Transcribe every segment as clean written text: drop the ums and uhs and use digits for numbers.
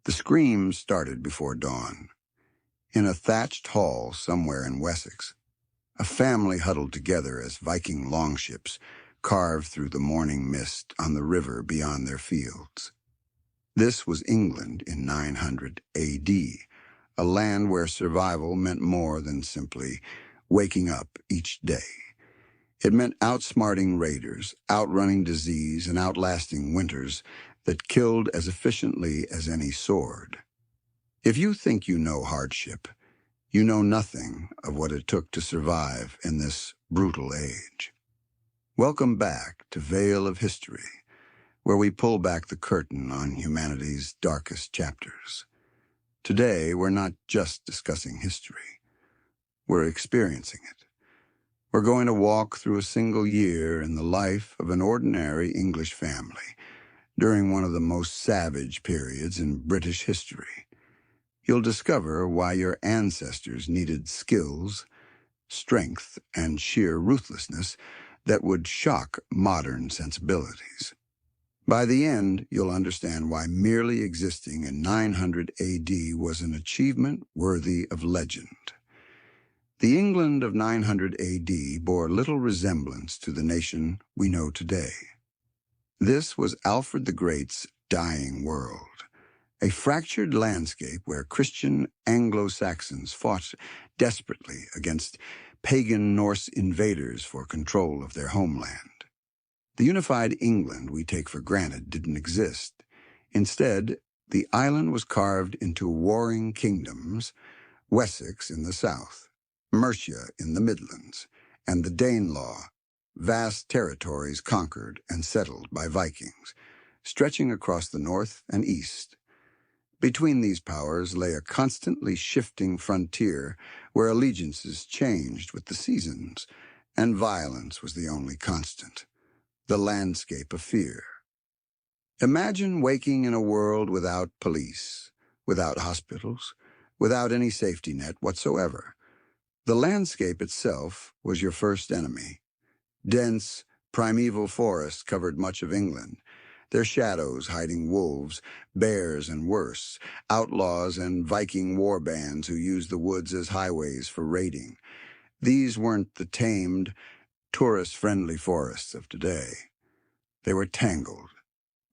The screams started before dawn. In a thatched hall somewhere in Wessex, a family huddled together as Viking longships carved through the morning mist on the river beyond their fields. This was England in 900 AD, a land where survival meant more than simply waking up each day. It meant outsmarting raiders, outrunning disease, and outlasting winters that killed as efficiently as any sword. If you think you know hardship, you know nothing of what it took to survive in this brutal age. Welcome back to Veil of History, where we pull back the curtain on humanity's darkest chapters. Today, we're not just discussing history. We're experiencing it. We're going to walk through a single year in the life of an ordinary English family during one of the most savage periods in British history. You'll discover why your ancestors needed skills, strength, and sheer ruthlessness that would shock modern sensibilities. By the end, you'll understand why merely existing in 900 AD was an achievement worthy of legend. The England of 900 AD bore little resemblance to the nation we know today. This was Alfred the Great's dying world, a fractured landscape where Christian Anglo-Saxons fought desperately against pagan Norse invaders for control of their homeland. The unified England we take for granted didn't exist. Instead, the island was carved into warring kingdoms, Wessex in the south, Mercia in the Midlands, and the Danelaw, vast territories conquered and settled by Vikings, stretching across the north and east. Between these powers lay a constantly shifting frontier where allegiances changed with the seasons, and violence was the only constant, the landscape of fear. Imagine waking in a world without police, without hospitals, without any safety net whatsoever. The landscape itself was your first enemy. Dense, primeval forests covered much of England, their shadows hiding wolves, bears, and worse, outlaws and Viking war bands who used the woods as highways for raiding. These weren't the tamed, tourist-friendly forests of today. They were tangled,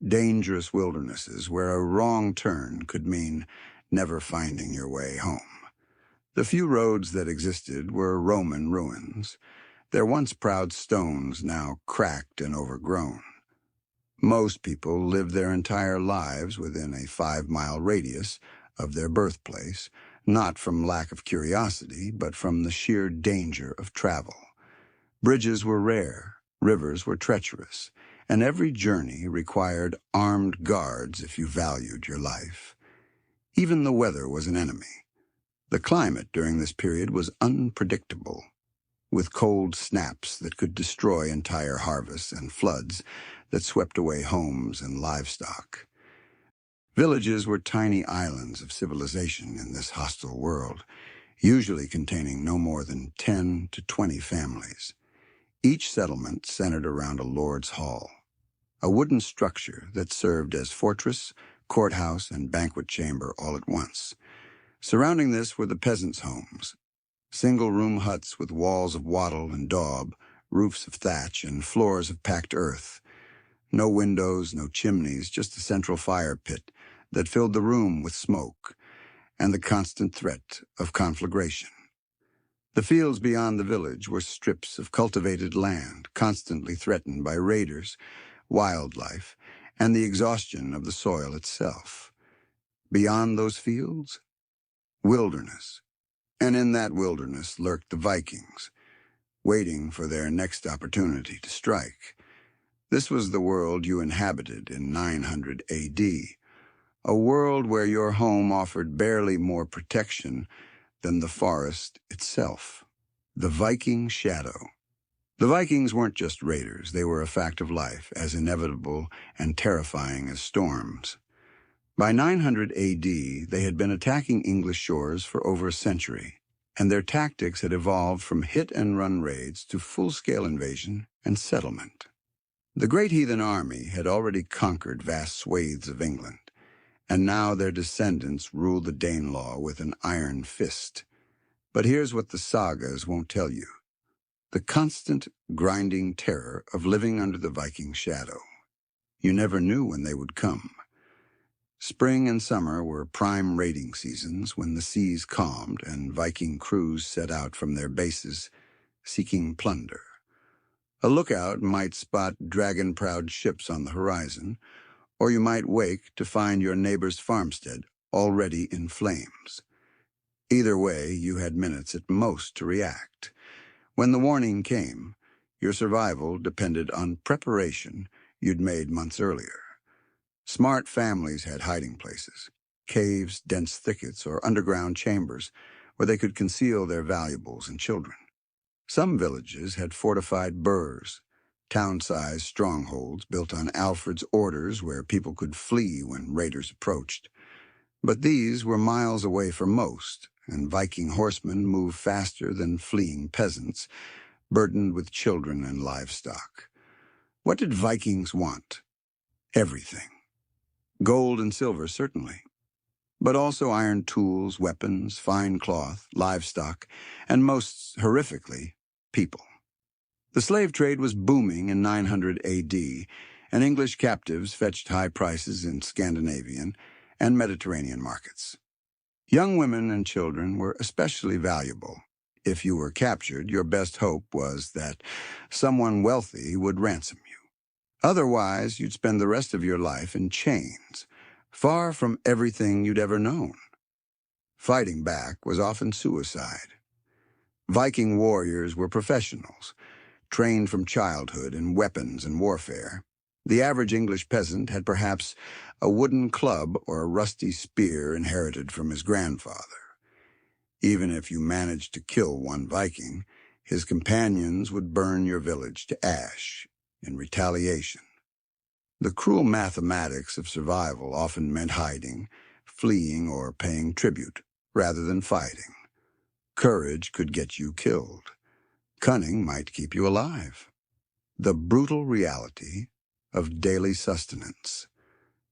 dangerous wildernesses where a wrong turn could mean never finding your way home. The few roads that existed were Roman ruins, their once proud stones now cracked and overgrown. Most people lived their entire lives within a 5-mile radius of their birthplace, not from lack of curiosity, but from the sheer danger of travel. Bridges were rare, rivers were treacherous, and every journey required armed guards if you valued your life. Even the weather was an enemy. The climate during this period was unpredictable, with cold snaps that could destroy entire harvests and floods that swept away homes and livestock. Villages were tiny islands of civilization in this hostile world, usually containing no more than 10 to 20 families. Each settlement centered around a lord's hall, a wooden structure that served as fortress, courthouse, and banquet chamber all at once. Surrounding this were the peasants' homes, single-room huts with walls of wattle and daub, roofs of thatch, and floors of packed earth. No windows, no chimneys, just a central fire pit that filled the room with smoke and the constant threat of conflagration. The fields beyond the village were strips of cultivated land, constantly threatened by raiders, wildlife, and the exhaustion of the soil itself. Beyond those fields, wilderness. And in that wilderness lurked the Vikings, waiting for their next opportunity to strike. This was the world you inhabited in 900 AD, a world where your home offered barely more protection than the forest itself. The Viking shadow. The Vikings weren't just raiders, they were a fact of life, as inevitable and terrifying as storms. By 900 AD, they had been attacking English shores for over a century, and their tactics had evolved from hit-and-run raids to full-scale invasion and settlement. The great heathen army had already conquered vast swathes of England, and now their descendants rule the Danelaw with an iron fist. But here's what the sagas won't tell you: the constant, grinding terror of living under the Viking shadow. You never knew when they would come. Spring and summer were prime raiding seasons, when the seas calmed and Viking crews set out from their bases, seeking plunder. A lookout might spot dragon-proud ships on the horizon, or you might wake to find your neighbor's farmstead already in flames. Either way, you had minutes at most to react. When the warning came, your survival depended on preparation you'd made months earlier. Smart families had hiding places: caves, dense thickets, or underground chambers where they could conceal their valuables and children. Some villages had fortified burhs, town-sized strongholds built on Alfred's orders where people could flee when raiders approached. But these were miles away from most, and Viking horsemen moved faster than fleeing peasants, burdened with children and livestock. What did Vikings want? Everything. Gold and silver, certainly, but also iron tools, weapons, fine cloth, livestock, and most horrifically, people. The slave trade was booming in 900 AD, and English captives fetched high prices in Scandinavian and Mediterranean markets. Young women and children were especially valuable. If you were captured, your best hope was that someone wealthy would ransom you. Otherwise, you'd spend the rest of your life in chains, far from everything you'd ever known. Fighting back was often suicide. Viking warriors were professionals, trained from childhood in weapons and warfare. The average English peasant had perhaps a wooden club or a rusty spear inherited from his grandfather. Even if you managed to kill one Viking, his companions would burn your village to ash in retaliation. The cruel mathematics of survival often meant hiding, fleeing, or paying tribute, rather than fighting. Courage could get you killed. Cunning might keep you alive. The brutal reality of daily sustenance.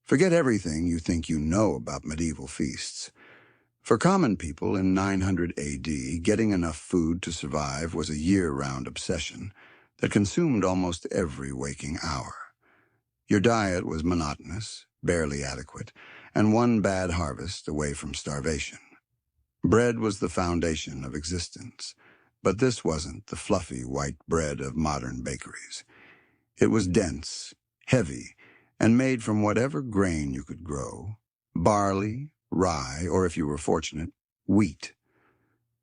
Forget everything you think you know about medieval feasts. For common people in 900 AD, getting enough food to survive was a year-round obsession that consumed almost every waking hour. Your diet was monotonous, barely adequate, and one bad harvest away from starvation. Bread was the foundation of existence, but this wasn't the fluffy white bread of modern bakeries. It was dense, heavy, and made from whatever grain you could grow: barley, rye, or if you were fortunate, wheat.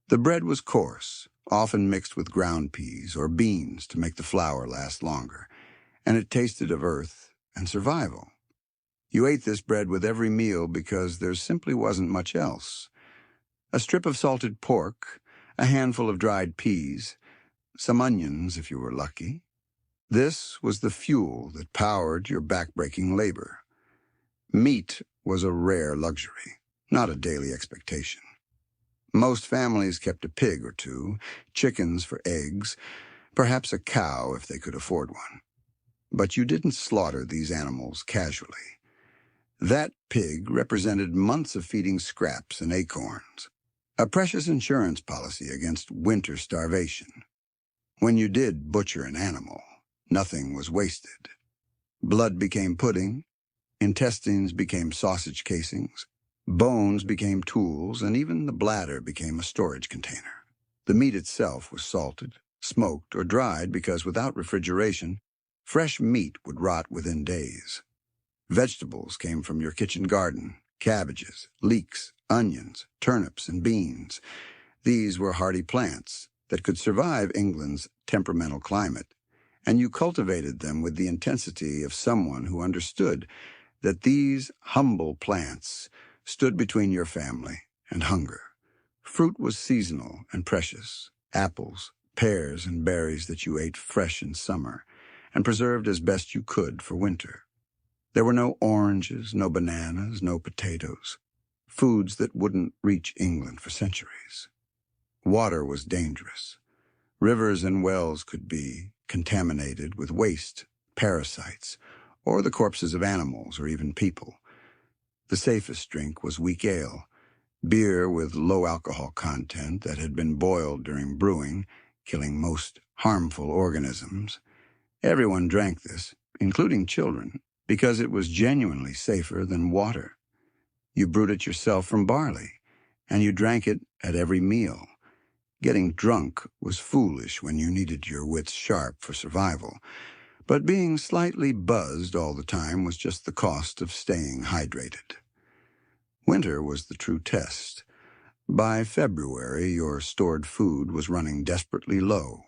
The bread was coarse, often mixed with ground peas or beans to make the flour last longer, and it tasted of earth and survival. You ate this bread with every meal because there simply wasn't much else. A strip of salted pork, a handful of dried peas, some onions if you were lucky. This was the fuel that powered your backbreaking labor. Meat was a rare luxury, not a daily expectation. Most families kept a pig or two, chickens for eggs, perhaps a cow if they could afford one. But you didn't slaughter these animals casually. That pig represented months of feeding scraps and acorns, a precious insurance policy against winter starvation. When you did butcher an animal, nothing was wasted. Blood became pudding, intestines became sausage casings, bones became tools, and even the bladder became a storage container. The meat itself was salted, smoked, or dried because without refrigeration, fresh meat would rot within days. Vegetables came from your kitchen garden: cabbages, leeks, onions, turnips, and beans. These were hardy plants that could survive England's temperamental climate, and you cultivated them with the intensity of someone who understood that these humble plants stood between your family and hunger. Fruit was seasonal and precious: apples, pears, and berries that you ate fresh in summer and preserved as best you could for winter. There were no oranges, no bananas, no potatoes, foods that wouldn't reach England for centuries. Water was dangerous. Rivers and wells could be contaminated with waste, parasites, or the corpses of animals or even people. The safest drink was weak ale, beer with low alcohol content that had been boiled during brewing, killing most harmful organisms. Everyone drank this, including children, because it was genuinely safer than water. You brewed it yourself from barley, and you drank it at every meal. Getting drunk was foolish when you needed your wits sharp for survival, but being slightly buzzed all the time was just the cost of staying hydrated. Winter was the true test. By February, your stored food was running desperately low.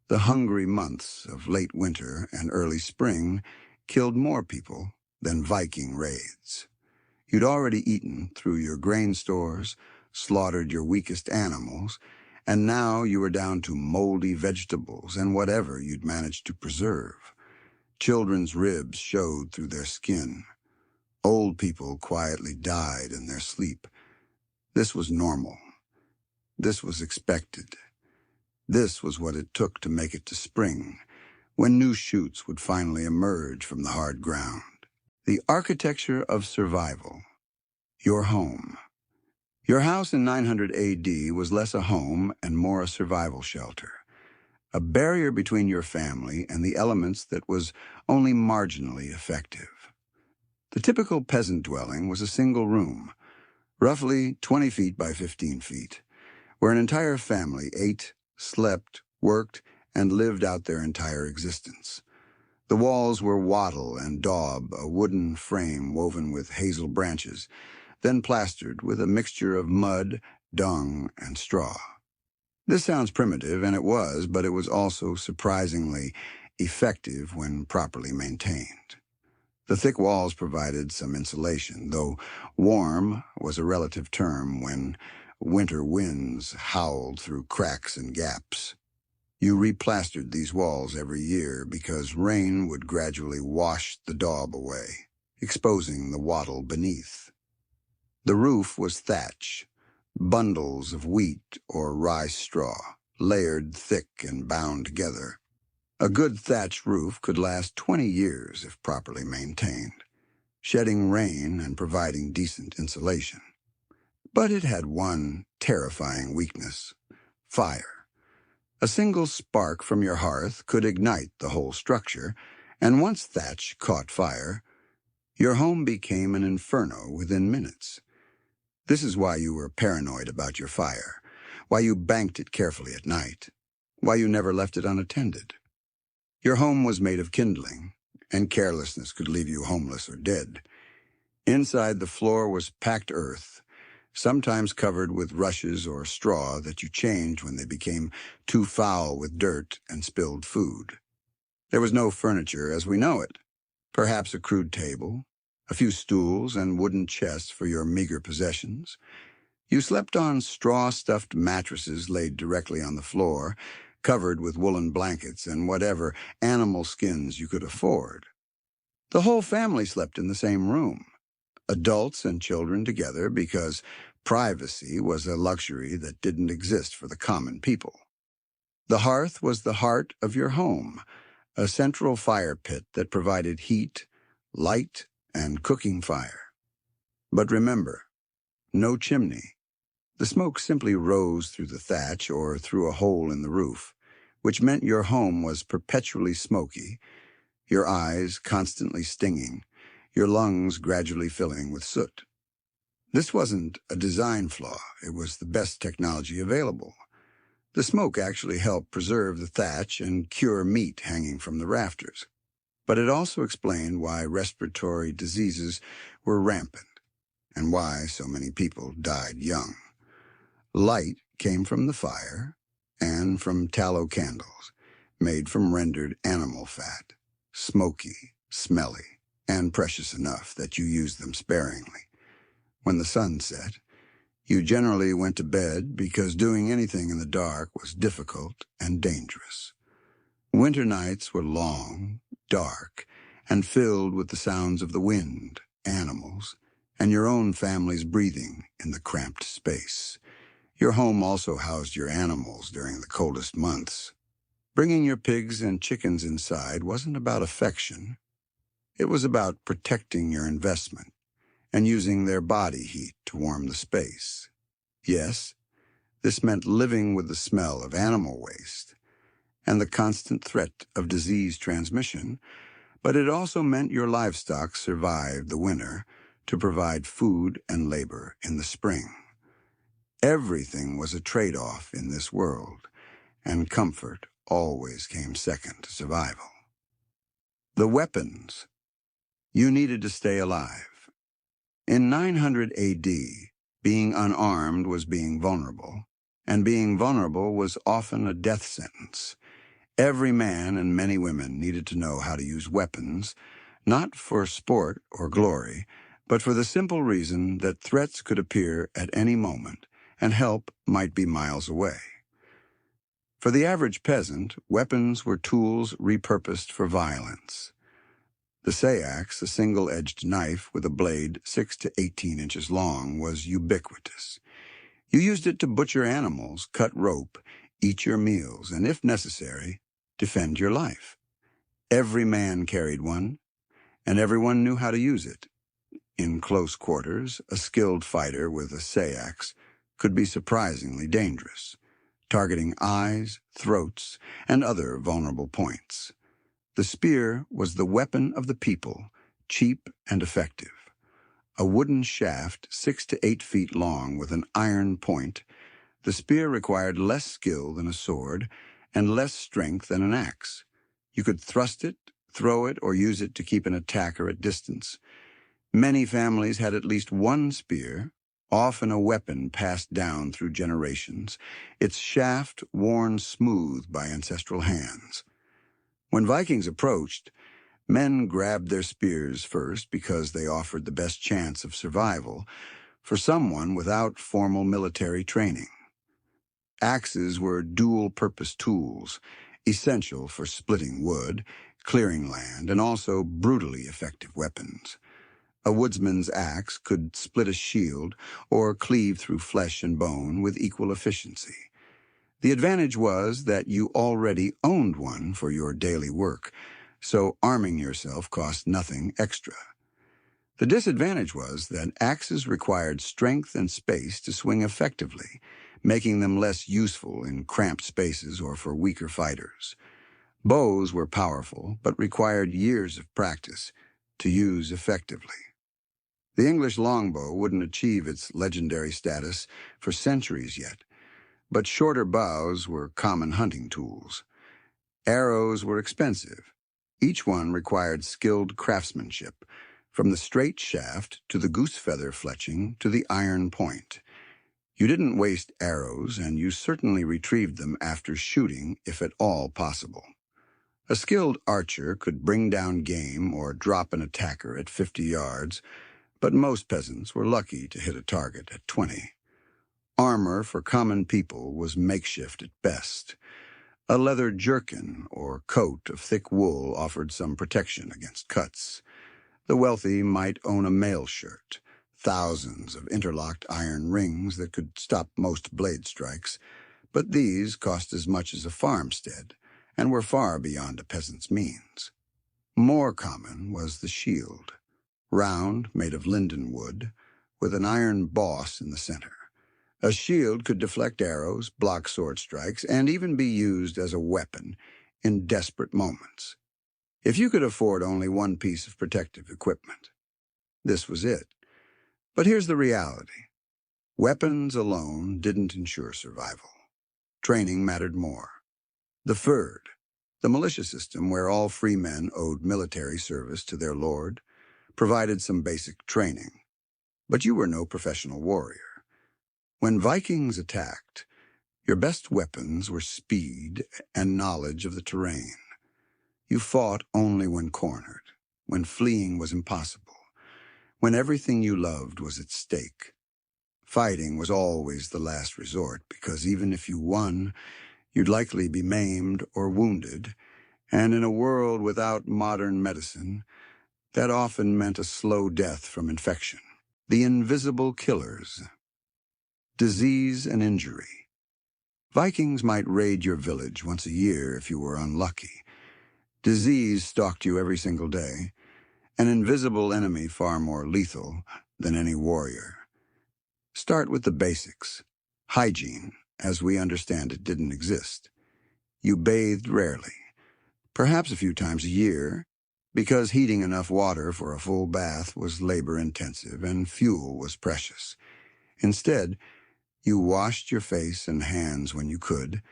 The hungry months of late winter and early spring killed more people than Viking raids. You'd already eaten through your grain stores, slaughtered your weakest animals, and now you were down to moldy vegetables and whatever you'd managed to preserve. Children's ribs showed through their skin. Old people quietly died in their sleep. This was normal. This was expected. This was what it took to make it to spring, when new shoots would finally emerge from the hard ground. The architecture of survival. Your home. Your house in 900 AD was less a home and more a survival shelter, a barrier between your family and the elements that was only marginally effective. The typical peasant dwelling was a single room, roughly 20 feet by 15 feet, where an entire family ate, slept, worked, and lived out their entire existence. The walls were wattle and daub, a wooden frame woven with hazel branches, then plastered with a mixture of mud, dung, and straw. This sounds primitive, and it was, but it was also surprisingly effective when properly maintained. The thick walls provided some insulation, though warm was a relative term when winter winds howled through cracks and gaps. You replastered these walls every year because rain would gradually wash the daub away, exposing the wattle beneath. The roof was thatch, bundles of wheat or rye straw, layered thick and bound together. A good thatch roof could last 20 years if properly maintained, shedding rain and providing decent insulation. But it had one terrifying weakness: fire. A single spark from your hearth could ignite the whole structure, and once thatch caught fire, your home became an inferno within minutes. This is why you were paranoid about your fire, why you banked it carefully at night, why you never left it unattended. Your home was made of kindling, and carelessness could leave you homeless or dead. Inside, the floor was packed earth, sometimes covered with rushes or straw that you changed when they became too foul with dirt and spilled food. There was no furniture as we know it, perhaps a crude table, a few stools and wooden chests for your meager possessions. You slept on straw-stuffed mattresses laid directly on the floor, covered with woolen blankets and whatever animal skins you could afford. The whole family slept in the same room, adults and children together, because privacy was a luxury that didn't exist for the common people. The hearth was the heart of your home, a central fire pit that provided heat, light, and cooking fire. But remember, no chimney. The smoke simply rose through the thatch or through a hole in the roof, which meant your home was perpetually smoky, your eyes constantly stinging, your lungs gradually filling with soot. This wasn't a design flaw, it was the best technology available. The smoke actually helped preserve the thatch and cure meat hanging from the rafters. But it also explained why respiratory diseases were rampant and why so many people died young. Light came from the fire and from tallow candles, made from rendered animal fat, smoky, smelly, and precious enough that you used them sparingly. When the sun set, you generally went to bed because doing anything in the dark was difficult and dangerous. Winter nights were long, dark, and filled with the sounds of the wind, animals, and your own family's breathing in the cramped space. Your home also housed your animals during the coldest months. Bringing your pigs and chickens inside wasn't about affection. It was about protecting your investment, and using their body heat to warm the space. Yes, this meant living with the smell of animal waste and the constant threat of disease transmission, but it also meant your livestock survived the winter to provide food and labor in the spring. Everything was a trade-off in this world, and comfort always came second to survival. The weapons. You needed to stay alive. In 900 AD, being unarmed was being vulnerable, and being vulnerable was often a death sentence. Every man and many women needed to know how to use weapons, not for sport or glory, but for the simple reason that threats could appear at any moment, and help might be miles away. For the average peasant, weapons were tools repurposed for violence. The sayax, a single-edged knife with a blade 6 to 18 inches long, was ubiquitous. You used it to butcher animals, cut rope, eat your meals, and if necessary, defend your life. Every man carried one, and everyone knew how to use it. In close quarters, a skilled fighter with a sayax could be surprisingly dangerous, targeting eyes, throats, and other vulnerable points. The spear was the weapon of the people, cheap and effective. A wooden shaft 6 to 8 feet long with an iron point, the spear required less skill than a sword and less strength than an axe. You could thrust it, throw it, or use it to keep an attacker at distance. Many families had at least one spear, often a weapon passed down through generations, its shaft worn smooth by ancestral hands. When Vikings approached, men grabbed their spears first because they offered the best chance of survival for someone without formal military training. Axes were dual-purpose tools, essential for splitting wood, clearing land, and also brutally effective weapons. A woodsman's axe could split a shield or cleave through flesh and bone with equal efficiency. The advantage was that you already owned one for your daily work, so arming yourself cost nothing extra. The disadvantage was that axes required strength and space to swing effectively, making them less useful in cramped spaces or for weaker fighters. Bows were powerful, but required years of practice to use effectively. The English longbow wouldn't achieve its legendary status for centuries yet, but shorter bows were common hunting tools. Arrows were expensive. Each one required skilled craftsmanship, from the straight shaft to the goose feather fletching to the iron point. You didn't waste arrows, and you certainly retrieved them after shooting, if at all possible. A skilled archer could bring down game or drop an attacker at 50 yards, but most peasants were lucky to hit a target at 20. Armor for common people was makeshift at best. A leather jerkin or coat of thick wool offered some protection against cuts. The wealthy might own a mail shirt, thousands of interlocked iron rings that could stop most blade strikes, but these cost as much as a farmstead and were far beyond a peasant's means. More common was the shield, round, made of linden wood, with an iron boss in the center. A shield could deflect arrows, block sword strikes, and even be used as a weapon in desperate moments. If you could afford only one piece of protective equipment, this was it. But here's the reality. Weapons alone didn't ensure survival. Training mattered more. The Fyrd, the militia system where all free men owed military service to their lord, provided some basic training. But you were no professional warrior. When Vikings attacked, your best weapons were speed and knowledge of the terrain. You fought only when cornered, when fleeing was impossible, when everything you loved was at stake. Fighting was always the last resort, because even if you won, you'd likely be maimed or wounded, and in a world without modern medicine, that often meant a slow death from infection. The invisible killers. Disease and injury. Vikings might raid your village once a year if you were unlucky. Disease stalked you every single day, an invisible enemy far more lethal, than any warrior. Start with the basics. Hygiene, as we understand it, didn't exist. You bathed rarely, perhaps a few times a year, because heating enough water for a full bath was labor-intensive and fuel was precious. Instead, you washed your face and hands when you could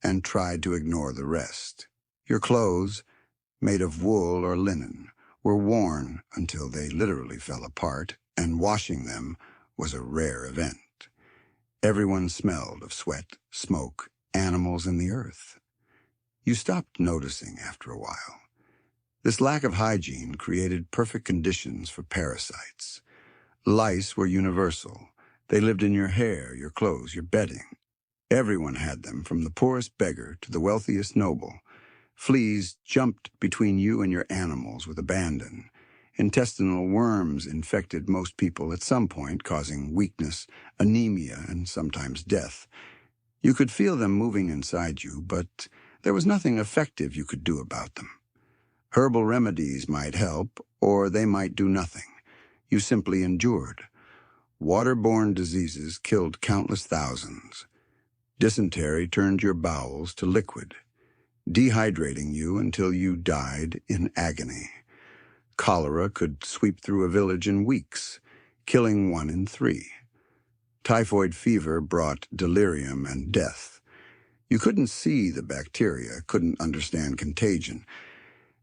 and tried to ignore the rest. Your clothes, made of wool or linen, were worn until they literally fell apart, and washing them was a rare event. Everyone smelled of sweat, smoke, animals, and the earth. You stopped noticing after a while. This lack of hygiene created perfect conditions for parasites. Lice were universal. They lived in your hair, your clothes, your bedding. Everyone had them, from the poorest beggar to the wealthiest noble. Fleas jumped between you and your animals with abandon. Intestinal worms infected most people at some point, causing weakness, anemia, and sometimes death. You could feel them moving inside you, but there was nothing effective you could do about them. Herbal remedies might help, or they might do nothing. You simply endured. Waterborne diseases killed countless thousands. Dysentery turned your bowels to liquid, dehydrating you until you died in agony. Cholera could sweep through a village in weeks, killing 1 in 3. Typhoid fever brought delirium and death. You couldn't see the bacteria, couldn't understand contagion,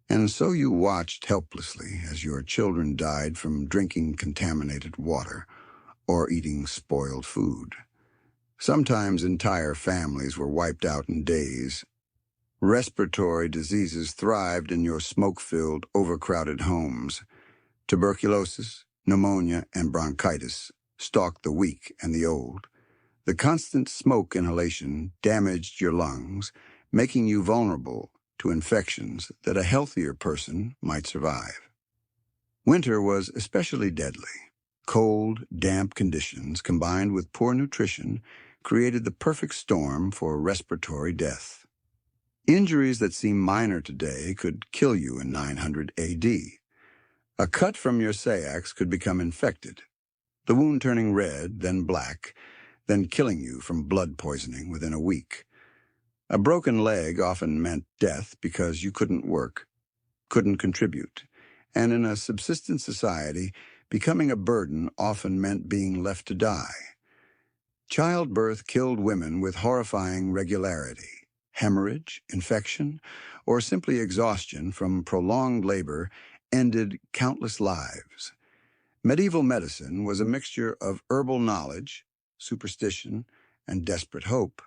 and so you watched helplessly as your children died from drinking contaminated water or eating spoiled food. Sometimes entire families were wiped out in days. Respiratory diseases thrived in your smoke-filled, overcrowded homes. Tuberculosis, pneumonia, and bronchitis stalked the weak and the old. The constant smoke inhalation damaged your lungs, making you vulnerable to infections that a healthier person might survive. Winter was especially deadly. Cold, damp conditions combined with poor nutrition created the perfect storm for respiratory death. Injuries that seem minor today could kill you in 900 AD. A cut from your sayax could become infected, the wound turning red, then black, then killing you from blood poisoning within a week. A broken leg often meant death because you couldn't work, couldn't contribute, and in a subsistence society, becoming a burden often meant being left to die. Childbirth killed women with horrifying regularity. Hemorrhage, infection, or simply exhaustion from prolonged labor ended countless lives. Medieval medicine was a mixture of herbal knowledge, superstition, and desperate hope.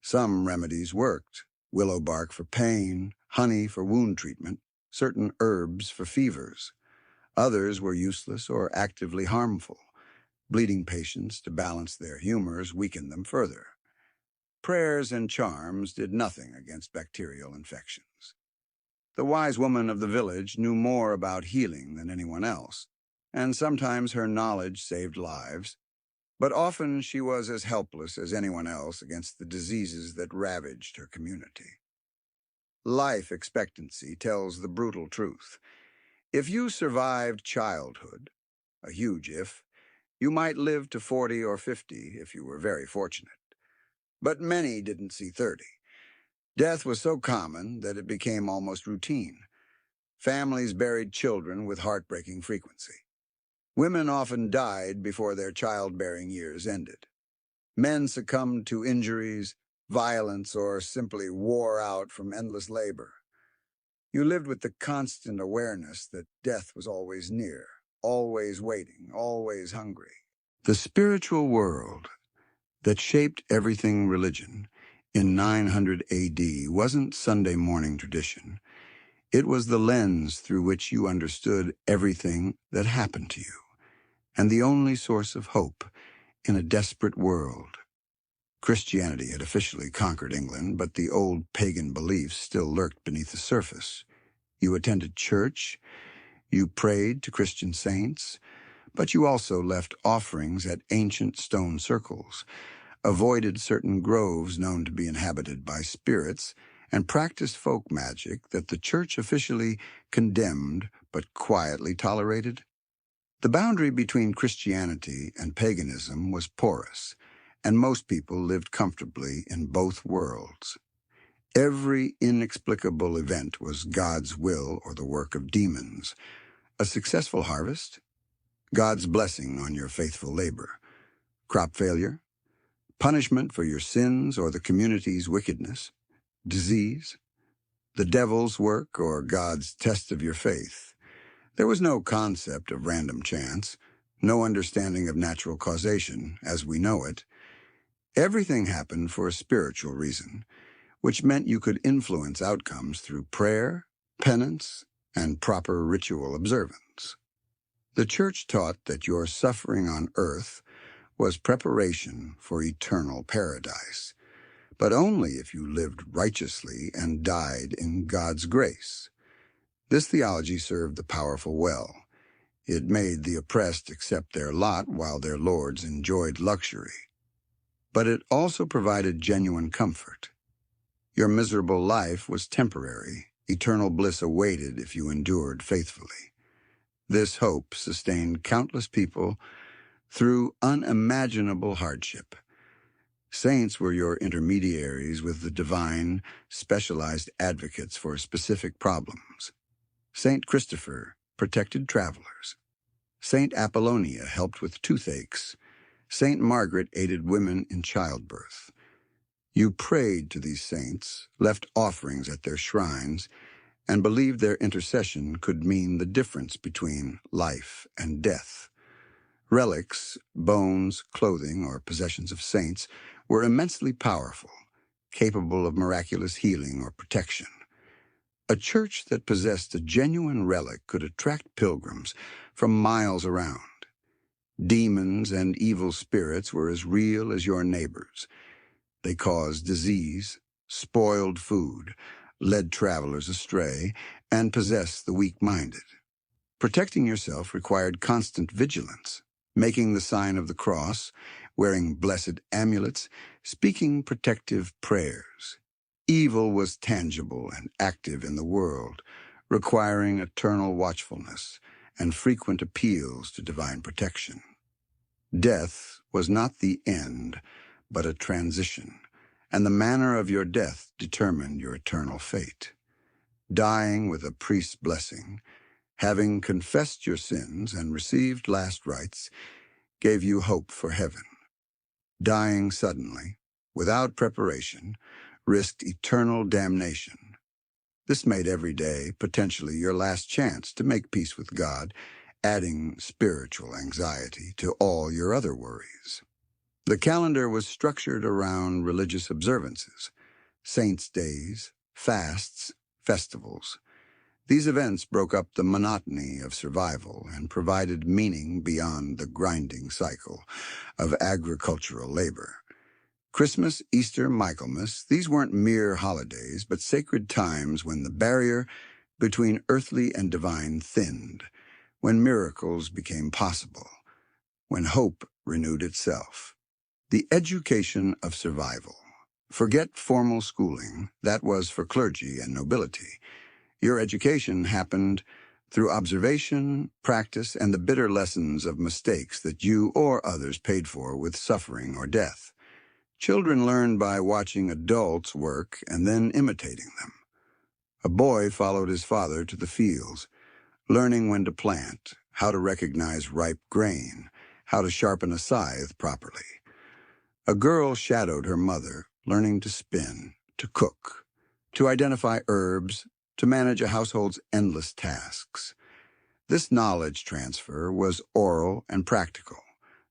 Some remedies worked: willow bark for pain, honey for wound treatment, certain herbs for fevers. Others were useless or actively harmful. Bleeding patients, to balance their humors, weakened them further. Prayers and charms did nothing against bacterial infections. The wise woman of the village knew more about healing than anyone else, and sometimes her knowledge saved lives, but often she was as helpless as anyone else against the diseases that ravaged her community. Life expectancy tells the brutal truth. If you survived childhood, a huge if, you might live to 40 or 50 if you were very fortunate. But many didn't see 30. Death was so common that it became almost routine. Families buried children with heartbreaking frequency. Women often died before their childbearing years ended. Men succumbed to injuries, violence, or simply wore out from endless labor. You lived with the constant awareness that death was always near, always waiting, always hungry. The spiritual world that shaped everything religion in 900 AD wasn't Sunday morning tradition. It was the lens through which you understood everything that happened to you, and the only source of hope in a desperate world. Christianity had officially conquered England, but the old pagan beliefs still lurked beneath the surface. You attended church, you prayed to Christian saints, but you also left offerings at ancient stone circles, avoided certain groves known to be inhabited by spirits, and practiced folk magic that the church officially condemned but quietly tolerated. The boundary between Christianity and paganism was porous, and most people lived comfortably in both worlds. Every inexplicable event was God's will or the work of demons. A successful harvest? God's blessing on your faithful labor. Crop failure? Punishment for your sins or the community's wickedness? Disease? The devil's work or God's test of your faith? There was no concept of random chance, no understanding of natural causation as we know it. Everything happened for a spiritual reason, which meant you could influence outcomes through prayer, penance, and proper ritual observance. The church taught that your suffering on earth was preparation for eternal paradise, but only if you lived righteously and died in God's grace. This theology served the powerful well. It made the oppressed accept their lot while their lords enjoyed luxury. But it also provided genuine comfort. Your miserable life was temporary. Eternal bliss awaited if you endured faithfully. This hope sustained countless people through unimaginable hardship. Saints were your intermediaries with the divine, specialized advocates for specific problems. Saint Christopher protected travelers. Saint Apollonia helped with toothaches. Saint Margaret aided women in childbirth. You prayed to these saints, left offerings at their shrines, and believed their intercession could mean the difference between life and death. Relics, bones, clothing, or possessions of saints were immensely powerful, capable of miraculous healing or protection. A church that possessed a genuine relic could attract pilgrims from miles around. Demons and evil spirits were as real as your neighbors. They caused disease, spoiled food, led travelers astray, and possessed the weak-minded. Protecting yourself required constant vigilance, making the sign of the cross, wearing blessed amulets, speaking protective prayers. Evil was tangible and active in the world, requiring eternal watchfulness and frequent appeals to divine protection. Death was not the end, but a transition, and the manner of your death determined your eternal fate. Dying with a priest's blessing, having confessed your sins and received last rites, gave you hope for heaven. Dying suddenly, without preparation, risked eternal damnation. This made every day potentially your last chance to make peace with God, adding spiritual anxiety to all your other worries. The calendar was structured around religious observances, saints' days, fasts, festivals. These events broke up the monotony of survival and provided meaning beyond the grinding cycle of agricultural labor. Christmas, Easter, Michaelmas, these weren't mere holidays, but sacred times when the barrier between earthly and divine thinned, when miracles became possible, when hope renewed itself. The education of survival. Forget formal schooling, that was for clergy and nobility. Your education happened through observation, practice, and the bitter lessons of mistakes that you or others paid for with suffering or death. Children learned by watching adults work and then imitating them. A boy followed his father to the fields, learning when to plant, how to recognize ripe grain, how to sharpen a scythe properly. A girl shadowed her mother, learning to spin, to cook, to identify herbs, to manage a household's endless tasks. This knowledge transfer was oral and practical.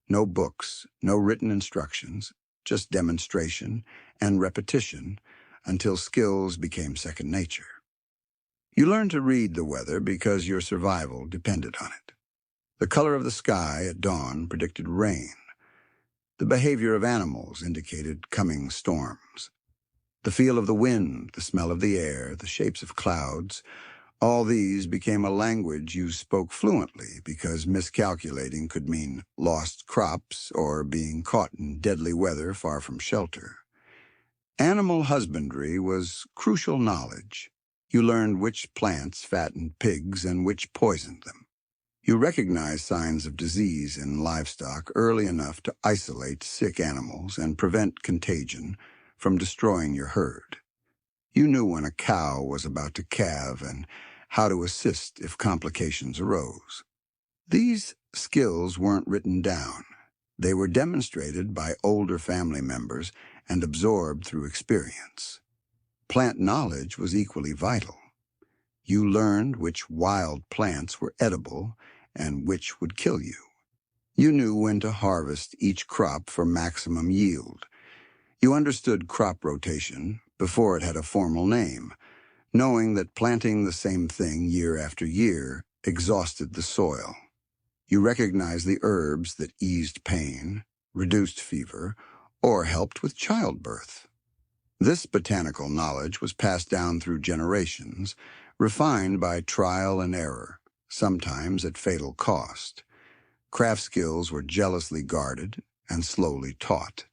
No books, no written instructions, just demonstration and repetition until skills became second nature. You learned to read the weather because your survival depended on it. The color of the sky at dawn predicted rain. The behavior of animals indicated coming storms. The feel of the wind, the smell of the air, the shapes of clouds, all these became a language you spoke fluently because miscalculating could mean lost crops or being caught in deadly weather far from shelter. Animal husbandry was crucial knowledge. You learned which plants fattened pigs and which poisoned them. You recognize signs of disease in livestock early enough to isolate sick animals and prevent contagion from destroying your herd. You knew when a cow was about to calve and how to assist if complications arose. These skills weren't written down. They were demonstrated by older family members and absorbed through experience. Plant knowledge was equally vital. You learned which wild plants were edible and which would kill you. You knew when to harvest each crop for maximum yield. You understood crop rotation before it had a formal name, knowing that planting the same thing year after year exhausted the soil. You recognized the herbs that eased pain, reduced fever, or helped with childbirth. This botanical knowledge was passed down through generations, refined by trial and error, sometimes at fatal cost. Craft skills were jealously guarded and slowly taught.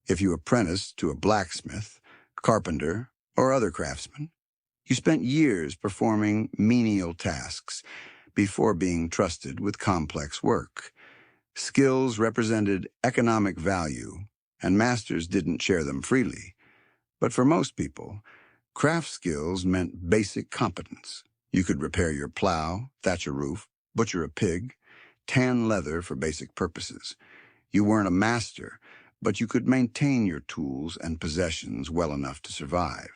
If you apprenticed to a blacksmith, carpenter, or other craftsman, you spent years performing menial tasks before being trusted with complex work. Skills represented economic value, and masters didn't share them freely. But for most people, craft skills meant basic competence. You could repair your plow, thatch a roof, butcher a pig, tan leather for basic purposes. You weren't a master, but you could maintain your tools and possessions well enough to survive.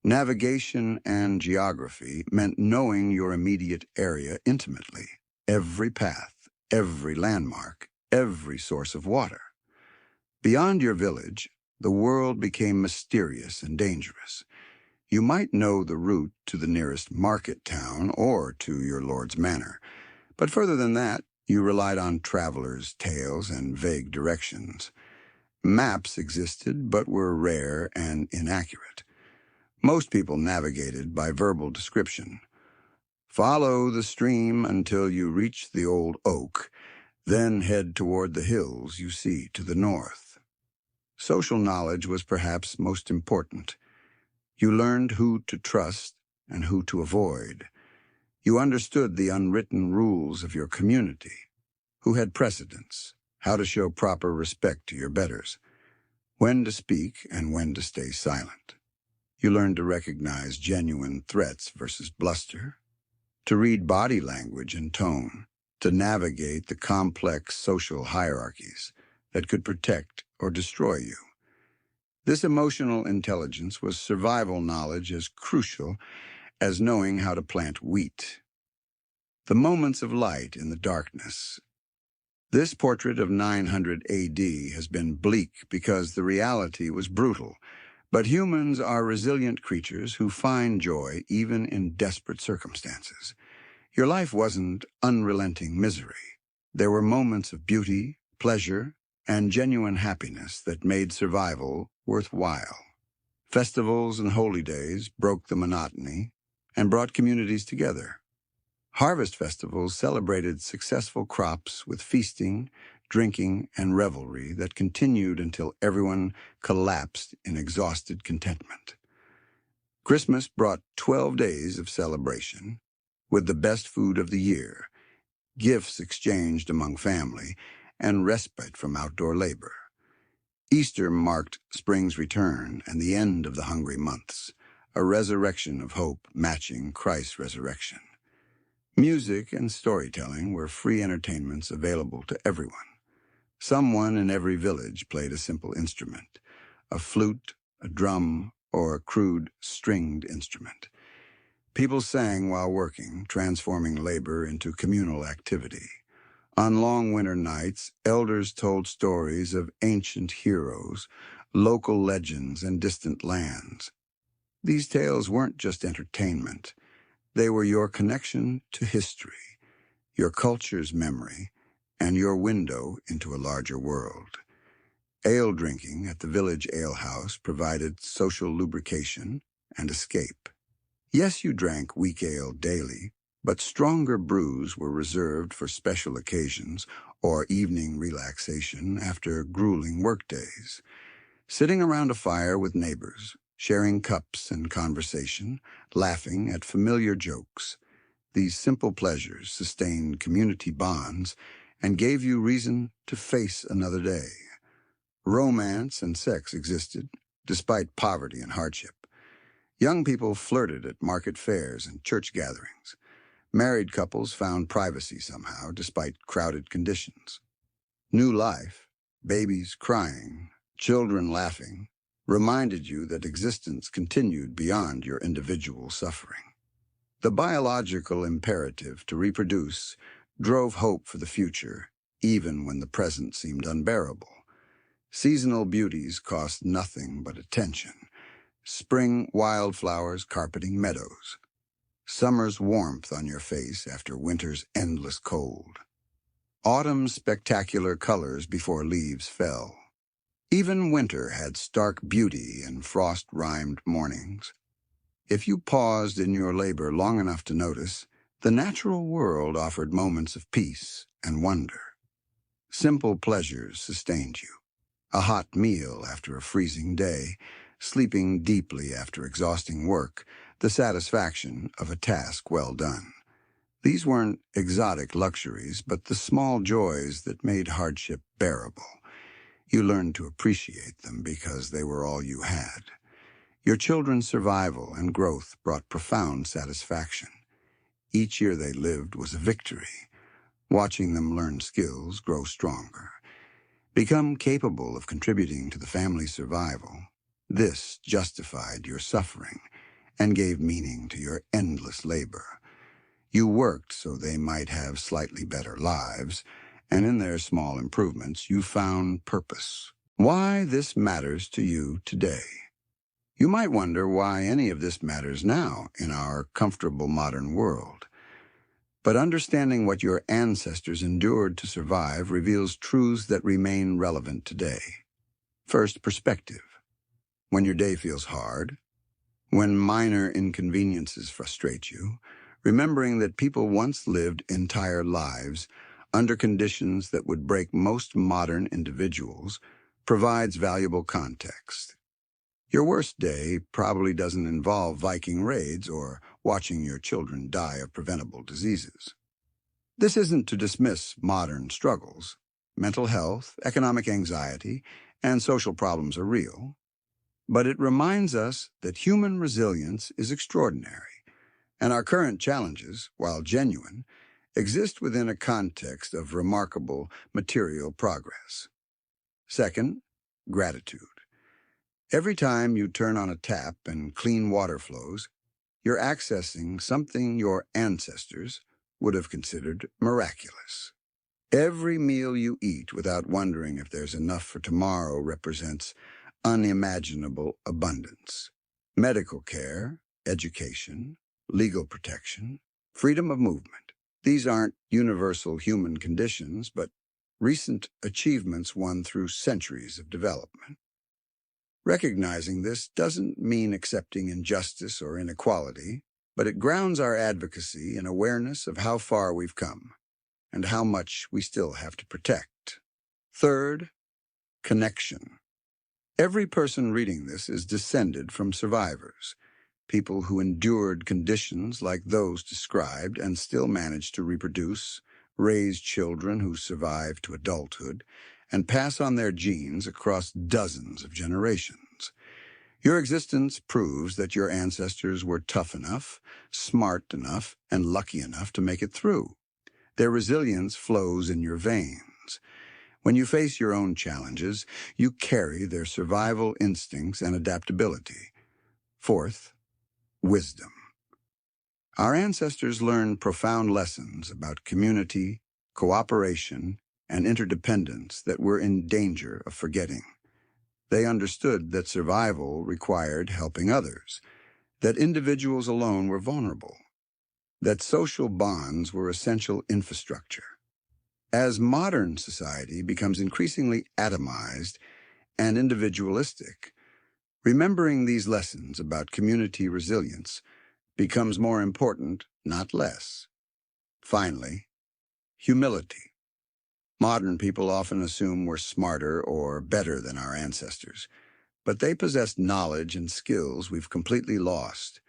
Navigation and geography meant knowing your immediate area intimately, every path, every landmark, every source of water. Beyond your village, the world became mysterious and dangerous. You might know the route to the nearest market town or to your lord's manor, but further than that, you relied on travelers' tales and vague directions. Maps existed, but were rare and inaccurate. Most people navigated by verbal description. Follow the stream until you reach the old oak, then head toward the hills you see to the north. Social knowledge was perhaps most important. You learned who to trust and who to avoid. You understood the unwritten rules of your community, who had precedence, how to show proper respect to your betters, when to speak and when to stay silent. You learned to recognize genuine threats versus bluster, to read body language and tone, to navigate the complex social hierarchies that could protect or destroy you. This emotional intelligence was survival knowledge as crucial as knowing how to plant wheat. The moments of light in the darkness. This portrait of 900 AD has been bleak because the reality was brutal, but humans are resilient creatures who find joy even in desperate circumstances. Your life wasn't unrelenting misery. There were moments of beauty, pleasure, and genuine happiness that made survival worthwhile. Festivals and holy days broke the monotony and brought communities together. Harvest festivals celebrated successful crops with feasting, drinking, and revelry that continued until everyone collapsed in exhausted contentment. Christmas brought 12 days of celebration, with the best food of the year, gifts exchanged among family, and respite from outdoor labor. Easter marked spring's return and the end of the hungry months, a resurrection of hope matching Christ's resurrection. Music and storytelling were free entertainments available to everyone. Someone in every village played a simple instrument, a flute, a drum, or a crude stringed instrument. People sang while working, transforming labor into communal activity. On long winter nights, elders told stories of ancient heroes, local legends, and distant lands. These tales weren't just entertainment. They were your connection to history, your culture's memory, and your window into a larger world. Ale drinking at the village alehouse provided social lubrication and escape. Yes, you drank weak ale daily, but stronger brews were reserved for special occasions or evening relaxation after grueling workdays. Sitting around a fire with neighbors, sharing cups and conversation, laughing at familiar jokes. These simple pleasures sustained community bonds and gave you reason to face another day. Romance and sex existed, despite poverty and hardship. Young people flirted at market fairs and church gatherings. Married couples found privacy somehow, despite crowded conditions. New life, babies crying, children laughing, reminded you that existence continued beyond your individual suffering. The biological imperative to reproduce drove hope for the future, even when the present seemed unbearable. Seasonal beauties cost nothing but attention. Spring wildflowers carpeting meadows. Summer's warmth on your face after winter's endless cold. Autumn's spectacular colors before leaves fell. Even winter had stark beauty in frost-rimed mornings. If you paused in your labor long enough to notice, the natural world offered moments of peace and wonder. Simple pleasures sustained you. A hot meal after a freezing day, sleeping deeply after exhausting work, the satisfaction of a task well done. These weren't exotic luxuries, but the small joys that made hardship bearable. You learned to appreciate them because they were all you had. Your children's survival and growth brought profound satisfaction. Each year they lived was a victory, watching them learn skills, grow stronger, become capable of contributing to the family's survival. This justified your suffering and gave meaning to your endless labor. You worked so they might have slightly better lives, and in their small improvements you found purpose. Why this matters to you today. You might wonder why any of this matters now in our comfortable modern world. But understanding what your ancestors endured to survive reveals truths that remain relevant today. First, perspective. When your day feels hard, when minor inconveniences frustrate you, remembering that people once lived entire lives under conditions that would break most modern individuals provides valuable context. Your worst day probably doesn't involve Viking raids or watching your children die of preventable diseases. This isn't to dismiss modern struggles. Mental health, economic anxiety, and social problems are real. But it reminds us that human resilience is extraordinary, and our current challenges, while genuine, exist within a context of remarkable material progress. Second, gratitude. Every time you turn on a tap and clean water flows, you're accessing something your ancestors would have considered miraculous. Every meal you eat without wondering if there's enough for tomorrow represents unimaginable abundance. Medical care, education, legal protection, freedom of movement. These aren't universal human conditions, but recent achievements won through centuries of development. Recognizing this doesn't mean accepting injustice or inequality, but it grounds our advocacy in awareness of how far we've come and how much we still have to protect. Third, connection. Every person reading this is descended from survivors, people who endured conditions like those described and still managed to reproduce, raise children who survive to adulthood, and pass on their genes across dozens of generations. Your existence proves that your ancestors were tough enough, smart enough, and lucky enough to make it through. Their resilience flows in your veins. When you face your own challenges, you carry their survival instincts and adaptability. Fourth, wisdom. Our ancestors learned profound lessons about community, cooperation, and interdependence that we're in danger of forgetting. They understood that survival required helping others, that individuals alone were vulnerable, that social bonds were essential infrastructure. As modern society becomes increasingly atomized and individualistic, remembering these lessons about community resilience becomes more important, not less. Finally, humility. Modern people often assume we're smarter or better than our ancestors, but they possessed knowledge and skills we've completely lost.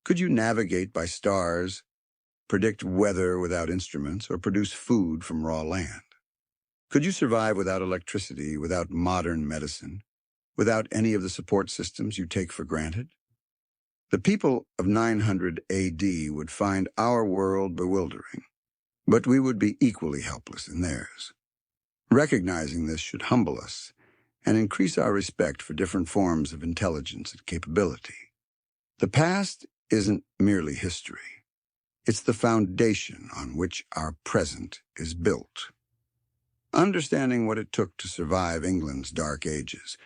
Could you navigate by stars, predict weather without instruments, or produce food from raw land? Could you survive without electricity, without modern medicine, without any of the support systems you take for granted? The people of 900 AD would find our world bewildering, but we would be equally helpless in theirs. Recognizing this should humble us and increase our respect for different forms of intelligence and capability. The past isn't merely history. It's the foundation on which our present is built. Understanding what it took to survive England's dark ages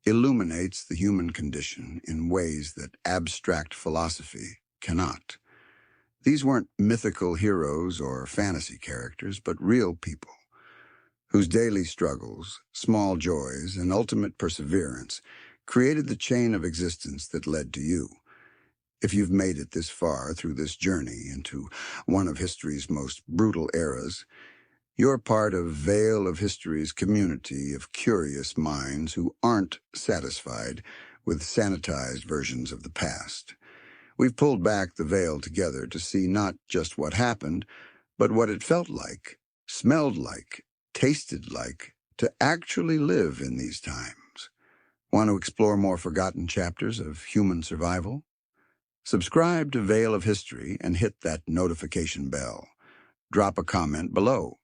illuminates the human condition in ways that abstract philosophy cannot. These weren't mythical heroes or fantasy characters, but real people whose daily struggles, small joys, and ultimate perseverance created the chain of existence that led to you. If you've made it this far through this journey into one of history's most brutal eras, you're part of Veil of History's community of curious minds who aren't satisfied with sanitized versions of the past. We've pulled back the veil together to see not just what happened, but what it felt like, smelled like, tasted like, to actually live in these times. Want to explore more forgotten chapters of human survival? Subscribe to Veil of History and hit that notification bell. Drop a comment below.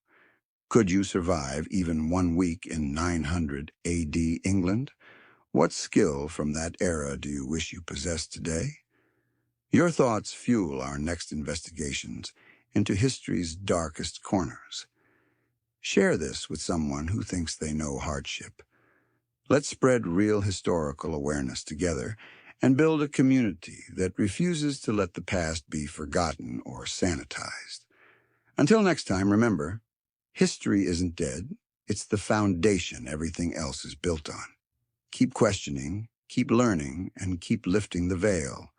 Could you survive even 1 week in 900 AD England? What skill from that era do you wish you possessed today? Your thoughts fuel our next investigations into history's darkest corners. Share this with someone who thinks they know hardship. Let's spread real historical awareness together and build a community that refuses to let the past be forgotten or sanitized. Until next time, remember, history isn't dead. It's the foundation everything else is built on. Keep questioning, keep learning, and keep lifting the veil.